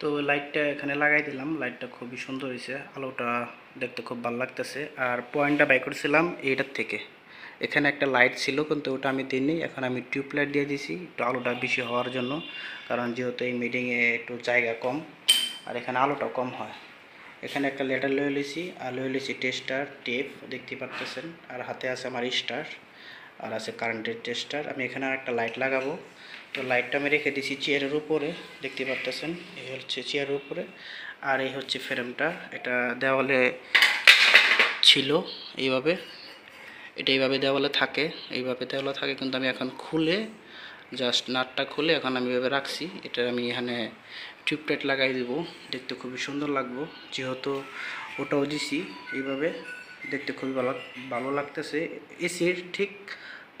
তো লাইটটা এখানে লাগাই দিলাম, লাইটটা খুবই সুন্দর হয়েছে, আলোটা দেখতে খুব ভালো লাগতেছে। আর পয়েন্টটা বাই করছিলাম এইটার থেকে, এখানে একটা লাইট ছিল কিন্তু ওটা আমি দিইনি, এখন আমি টিউব লাইট দিয়ে দিছি একটু আলোটা বেশি হওয়ার জন্য, কারণ যেহেতু এই মিটিংয়ে একটু জায়গা কম আর এখানে আলোটা কম হয়। এখানে একটা লেটার লয়ে লিছি আর লয়ে লিছি টেস্টার টেপ দেখতে পারতেছেন, আর হাতে আছে আমার স্টার আর আছে কারেন্টের টেস্টার। আমি এখানে আর একটা লাইট লাগাবো, তো লাইটটা আমি রেখে দিছি চেয়ারের উপরে, দেখতে পারতেছেন এই হচ্ছে চেয়ারের উপরে। আর এই হচ্ছে ফ্রেমটা, এটা দেওয়ালে ছিল এইভাবে, এটা এইভাবে দেওয়ালে থাকে, এইভাবে দেওয়ালে থাকে কিন্তু আমি এখন খুলে জাস্ট নাটটা খুলে এখন আমি এভাবে রাখছি। এটা আমি এখানে টিউবলাইট লাগাই দেব, দেখতে খুবই সুন্দর লাগবে, যেহেতু ওটাও দিছি এইভাবে, দেখতে খুবই ভালো লাগতেছে। এসির ঠিক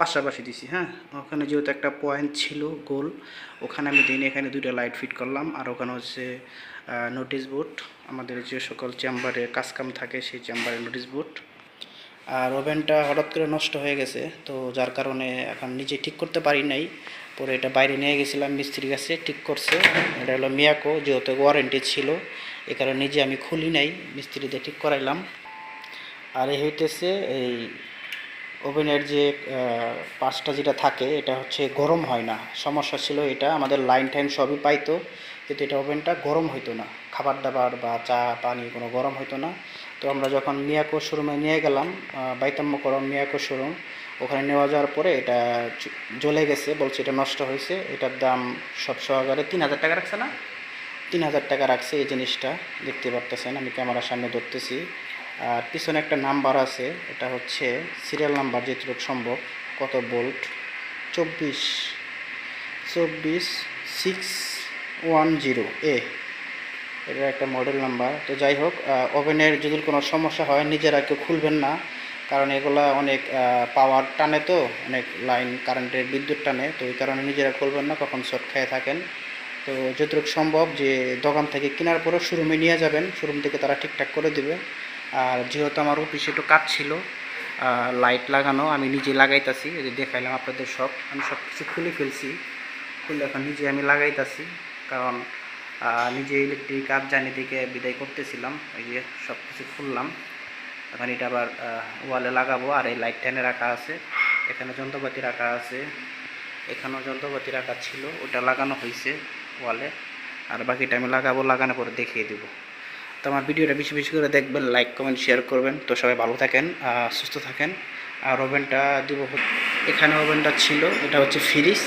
পাশাপাশি দিছি, হ্যাঁ ওখানে যেহেতু একটা পয়েন্ট ছিল গোল, ওখানে আমি দিনে এখানে দুইটা লাইট ফিট করলাম। আর ওখানে হচ্ছে নোটিশ বোর্ড, আমাদের যে সকল চেম্বারে কাজকাম থাকে সেই চেম্বারে নোটিশ বোর্ড। আর ওভেনটা হঠাৎ করে নষ্ট হয়ে গেছে, তো যার কারণে এখন নিজে ঠিক করতে পারি নাই, পরে এটা বাইরে নিয়ে গেছিলাম মিস্ত্রির কাছে, ঠিক করছে। এটা হলো মিয়াকো, যেহেতু ওয়ারেন্টি ছিল এই কারণে নিজে আমি খুলি নাই, মিস্ত্রি দিয়ে ঠিক করাইলাম। আর এই হইতেছে এই ওভেনের যে পাশটা যেটা থাকে এটা হচ্ছে গরম হয় না, সমস্যা ছিল এটা, আমাদের লাইন টাইন সবই পাইতো কিন্তু এটা ওভেনটা গরম হইতো না, খাবার দাবার বা চা পানি কোনো গরম হইতো না। তো আমরা যখন মিয়াকো শোরুমে নিয়ে গেলাম, বাইতাম্য করম মিয়াকো শোরুম, ওখানে নেওয়া যাওয়ার পরে এটা জ্বলে গেছে, বলছে এটা নষ্ট হয়েছে, এটার দাম সব সহকারে 3000 টাকা রাখছে না, 3000 টাকা রাখছে এই জিনিসটা, দেখতে পারতেছেন আমি ক্যামেরার সামনে ধরতেছি। আর পিছনে একটা নাম্বার আছে, এটা হচ্ছে সিরিয়াল নাম্বার যেটুকু সম্ভব, কত বোল্ট 24 24 610 এ, এটা একটা মডেল নাম্বার। তো যাই হোক, ওভেনের যদি কোনো সমস্যা হয় নিজেরা কেউ খুলবেন না, কারণ এগুলা অনেক পাওয়ার টানে, তো অনেক লাইন কারেন্টের বিদ্যুৎ টানে, তো এই কারণে নিজেরা খুলবেন না, কখন শর্ট খেয়ে থাকেন। তো যতটুকু সম্ভব যে দোকান থেকে কেনার পরে শোরুমে নিয়ে যাবেন, শোরুম থেকে তারা ঠিকঠাক করে দেবে। আর যেহেতু আমার অফিসে একটু কাজ ছিল, লাইট লাগানো আমি নিজে লাগাইতাছি, এই যে দেখাইলাম আপনাদের সব, আমি সব কিছু খুলে ফেলছি, খুলে এখন নিজে আমি লাগাইতাছি, কারণ নিজে ইলেকট্রিক কাজ জানি দিকে বিদায় করতেছিলাম, এই যে সব কিছু খুললাম। এখন এটা আবার ওয়ালে লাগাবো। আর এই লাইট টেনে রাখা আছে, এখানে যন্ত্রপাতি রাখা আছে, এখানেও যন্ত্রপাতি রাখা ছিল, ওটা লাগানো হয়েছে ওয়ালে, আর বাকিটা আমি লাগাবো, লাগানোর পরে দেখিয়ে দেবো। তো আমার ভিডিওটা বেশি বেশি করে দেখবেন, লাইক কমেন্ট শেয়ার করবেন। তো সবাই ভালো থাকেন, সুস্থ থাকেন। আর ওভেনটা দিব, এখানে ওভেনটা ছিল, এটা হচ্ছে ফ্রিজ,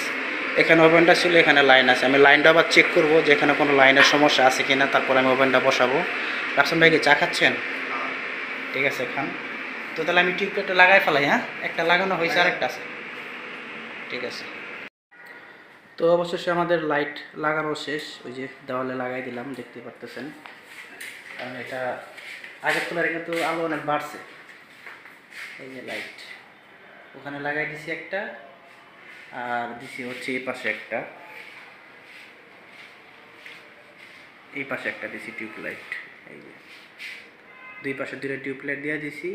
এখানে ওভেনটা ছিল, এখানে লাইন আছে, আমি লাইনটা আবার চেক করবো যে এখানে কোনো লাইনের সমস্যা আছে কিনা, তারপর আমি ওভেনটা বসাবো। রাফসান ভাই কি চা খাচ্ছেন? ঠিক আছে খান। তো তাহলে আমি টিউবলাইটটা লাগাই ফেলাই, হ্যাঁ একটা লাগানো হয়েছে আর একটা আছে, ঠিক আছে। তো অবশেষে আমাদের লাইট লাগানো শেষ, ওই যে দেওয়ালে লাগাই দিলাম, দেখতে পারতেছেন, কারণ এটা আগের তুলনায় কিন্তু আলো অনেক বাড়ছে। এই যে লাইট ওখানে লাগাই দিছি একটা, আর দিছি হচ্ছে এই পাশে একটা, এই পাশে একটা দিছি টিউবলাইট, এই যে দুই পাশে দুটো টিউবলাইট দিয়ে দিছি।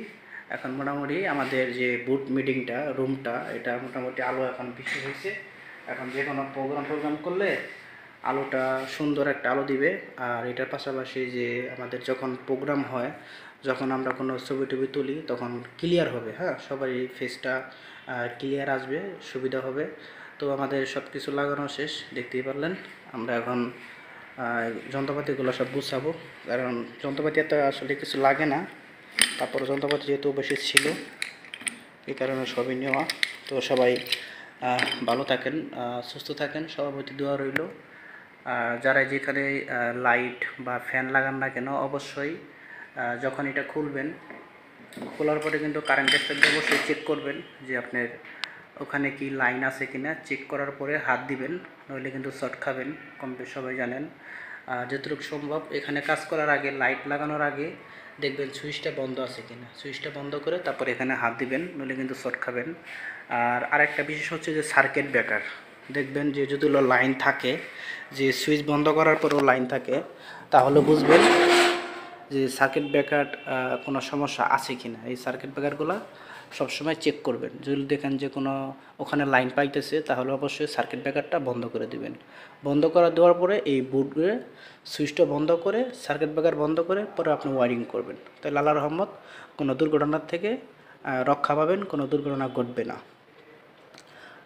এখন মোটামুটি আমাদের যে বুট মিটিংটা রুমটা, এটা মোটামুটি আলো এখন বেশি হয়েছে, এখন যে কোনো প্রোগ্রাম করলে আলোটা সুন্দর একটা আলো দিবে। আর এটার পাশাপাশি যে আমাদের যখন প্রোগ্রাম হয়, যখন আমরা কোনো ছবি টবি তুলি তখন ক্লিয়ার হবে, হ্যাঁ সবাই ফেসটা ক্লিয়ার আসবে, সুবিধা হবে। তো আমাদের সব কিছু লাগানো শেষ, দেখতেই পারলেন। আমরা এখন যন্ত্রপাতিগুলো সব গুছাবো, কারণ যন্ত্রপাতি এত আসলে কিছু লাগে না, তারপরে যন্ত্রপাতি যেহেতু বেশি ছিল এই কারণে সবই নেওয়া। তো সবাই ভালো থাকেন, সুস্থ থাকেন, সবার প্রতি দোয়া রইল। যারা যেখানে লাইট বা ফ্যান লাগান না কেন, অবশ্যই যখন এটা খুলবেন, খোলার পরে কিন্তু কারেন্টের সাথে অবশ্যই চেক করবেন যে আপনার ওখানে কি লাইন আছে কিনা, চেক করার পরে হাত দিবেন, নইলে কিন্তু শর্ট খাবেন, কম বেশি সবাই জানেন। যতটুকু সম্ভব এখানে কাজ করার আগে, লাইট লাগানোর আগে দেখবেন সুইচটা বন্ধ আছে কিনা, সুইচটা বন্ধ করে তারপরে এখানে হাত দিবেন, নইলে কিন্তু শর্ট খাবেন। আর আরেকটা বিশেষ হচ্ছে যে সার্কিট ব্রেকার, দেখবেন যে যদি লাইন থাকে, যে সুইচ বন্ধ করার পরেও লাইন থাকে, তাহলে বুঝবেন যে সার্কিট ব্রেকার কোনো সমস্যা আছে কিনা। এই সার্কিট ব্রেকারগুলো সবসময় চেক করবেন। যদি দেখেন যে কোনো ওখানে লাইন পাইতেছে তাহলে অবশ্যই সার্কিট ব্রেকারটা বন্ধ করে দিবেন। বন্ধ করে দেওয়ার পরে এই বোর্ডের সুইচটা বন্ধ করে সার্কিট ব্রেকার বন্ধ করে পরে আপনি ওয়ারিং করবেন। তাহলে আল্লাহর রহমত কোনো দুর্ঘটনার থেকে রক্ষা পাবেন, কোনো দুর্ঘটনা ঘটবে না।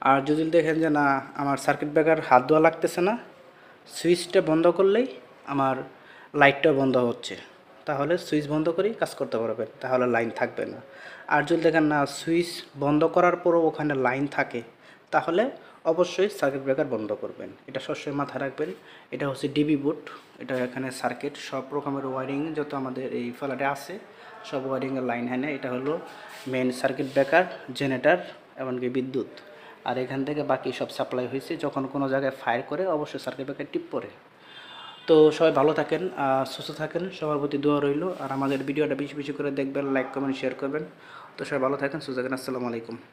আর যদি দেখেন যে না আমার সার্কিট ব্রেকার হাত দেওয়া লাগতেছে না, সুইচটা বন্ধ করলেই আমার লাইটটা বন্ধ হচ্ছে, তাহলে সুইচ বন্ধ করেই কাজ করতে পারবেন, তাহলে লাইন থাকবে না। আর যদি দেখেন না সুইচ বন্ধ করার পরও ওখানে লাইন থাকে, তাহলে অবশ্যই সার্কিট ব্রেকার বন্ধ করবেন। এটা সবসময় মাথায় রাখবেন। এটা হচ্ছে ডিবি বোর্ড, এটা এখানে সার্কিট সব রকমের ওয়ারিং যত আমাদের এই ফ্ল্যাটে আছে সব ওয়ারিংয়ের লাইন হ্যাঁ। এটা হলো মেন সার্কিট ব্রেকার, জেনারেটর, এমনকি বিদ্যুৎ। আর এখান থেকে বাকি সব সাপ্লাই হয়েছে। যখন কোনো জায়গায় ফায়ার করে অবশ্যই সার্কিট ব্রেকার টিপ পড়ে। তো সবাই ভালো থাকেন, সুস্থ থাকেন, সবার প্রতি দোয়া রইল। আর আমাদের ভিডিওটা বেশি বেশি করে দেখবেন, লাইক কমেন্ট শেয়ার করবেন। তো সবাই ভালো থাকেন, সুস্থ থাকেন। আসসালামু আলাইকুম।